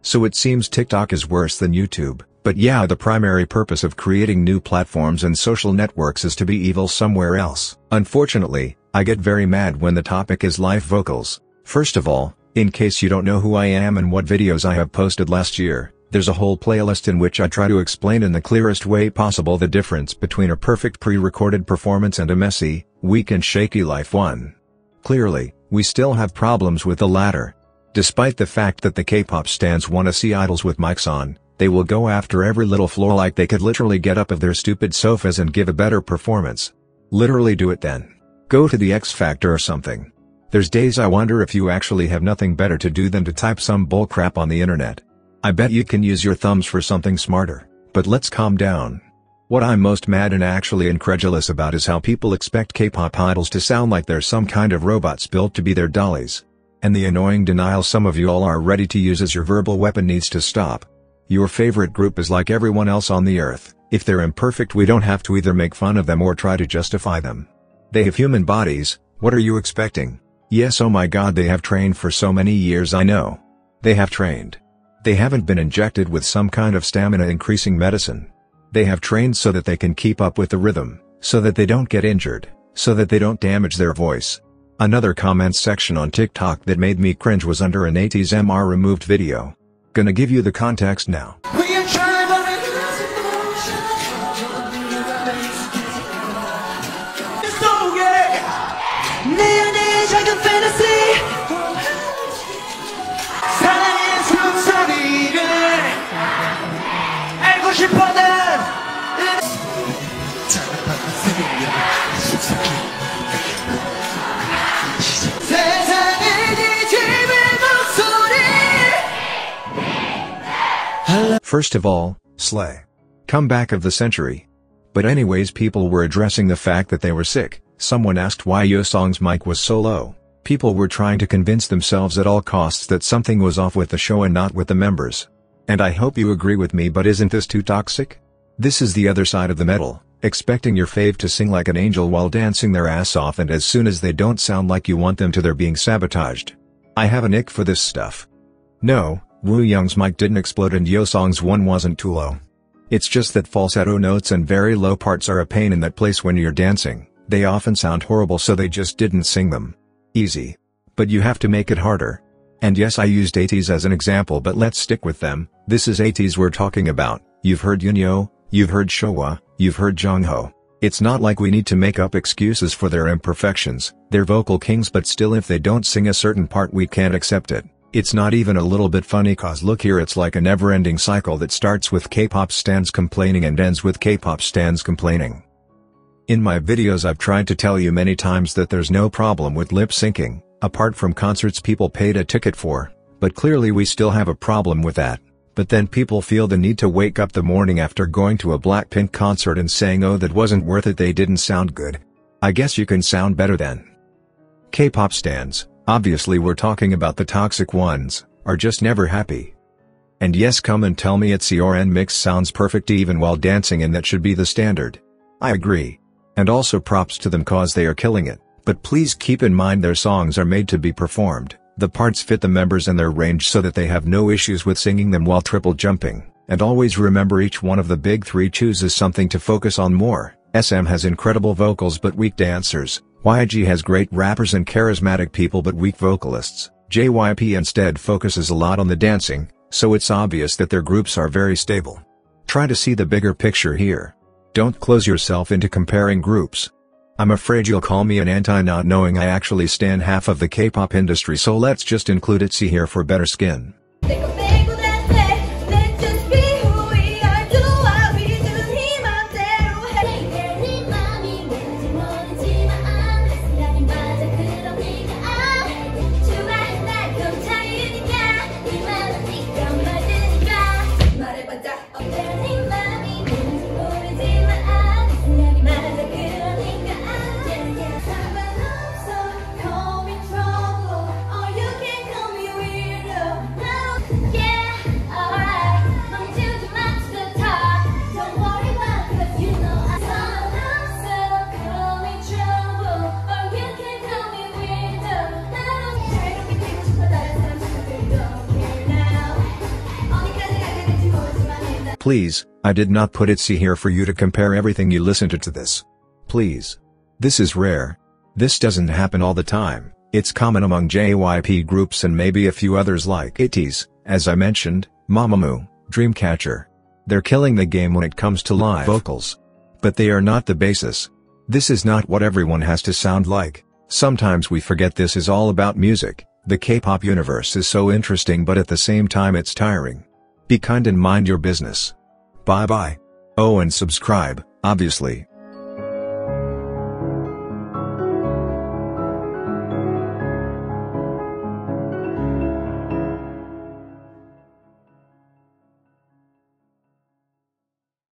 So it seems TikTok is worse than YouTube, but yeah, the primary purpose of creating new platforms and social networks is to be evil somewhere else. Unfortunately, I get very mad when the topic is live vocals. First of all, in case you don't know who I am and what videos I have posted last year, there's a whole playlist in which I try to explain in the clearest way possible the difference between a perfect pre-recorded performance and a messy, weak and shaky live one. Clearly, we still have problems with the latter. Despite the fact that the K-pop stans wanna see idols with mics on, they will go after every little flaw like they could literally get up of their stupid sofas and give a better performance. Literally do it then. Go to the X Factor or something. There's days I wonder if you actually have nothing better to do than to type some bullcrap on the internet. I bet you can use your thumbs for something smarter, but let's calm down. What I'm most mad and actually incredulous about is how people expect K-pop idols to sound like they're some kind of robots built to be their dollies. And the annoying denial some of you all are ready to use as your verbal weapon needs to stop. Your favorite group is like everyone else on the earth. If they're imperfect, we don't have to either make fun of them or try to justify them. They have human bodies. What are you expecting? Yes, oh my god, they have trained for so many years. I know. They have trained. They haven't been injected with some kind of stamina-increasing medicine. They have trained so that they can keep up with the rhythm, so that they don't get injured, so that they don't damage their voice. Another comments section on TikTok that made me cringe was under an 80s MR removed video. Gonna give you the context now. First of all, slay. Comeback of the century. But anyways, people were addressing the fact that they were sick. Someone asked why Yeosang's mic was so low. People were trying to convince themselves at all costs that something was off with the show and not with the members. And I hope you agree with me, but isn't this too toxic? This is the other side of the medal, expecting your fave to sing like an angel while dancing their ass off, and as soon as they don't sound like you want them to, they're being sabotaged. I have an ick for this stuff. No, Woo Young's mic didn't explode and Yeosang's one wasn't too low. It's just that falsetto notes and very low parts are a pain in that place when you're dancing. They often sound horrible, so they just didn't sing them. Easy. But you have to make it harder. And yes, I used 80s as an example, but let's stick with them. This is 80s we're talking about. You've heard Yoonyo, you've heard Showa, you've heard Jongho. It's not like we need to make up excuses for their imperfections. They're vocal kings, but still, if they don't sing a certain part, we can't accept it. It's not even a little bit funny, cause look here, it's like a never-ending cycle that starts with K-pop stans complaining and ends with K-pop stans complaining. In my videos I've tried to tell you many times that there's no problem with lip syncing, apart from concerts people paid a ticket for, but clearly we still have a problem with that. But then people feel the need to wake up the morning after going to a Blackpink concert and saying, oh, that wasn't worth it, they didn't sound good. I guess you can sound better then. K-pop stans, obviously we're talking about the toxic ones, are just never happy. And yes, come and tell me it's your mix sounds perfect even while dancing, and that should be the standard. I agree. And also props to them cause they are killing it, but please keep in mind their songs are made to be performed. The parts fit the members and their range so that they have no issues with singing them while triple jumping. And always remember, each one of the big three chooses something to focus on more. SM has incredible vocals but weak dancers. YG has great rappers and charismatic people but weak vocalists. JYP instead focuses a lot on the dancing, so it's obvious that their groups are very stable. Try to see the bigger picture here. Don't close yourself into comparing groups. I'm afraid you'll call me an anti not knowing I actually stan half of the K-pop industry, so let's just include it here for better skin. Yeah. Please, I did not put it here for you to compare everything you listen to this. Please. This is rare. This doesn't happen all the time. It's common among JYP groups and maybe a few others like ITZY, as I mentioned, Mamamoo, Dreamcatcher. They're killing the game when it comes to live vocals. But they are not the basis. This is not what everyone has to sound like. Sometimes we forget this is all about music. The K-pop universe is so interesting, but at the same time it's tiring. Be kind and mind your business. Bye bye. Oh, and subscribe, obviously.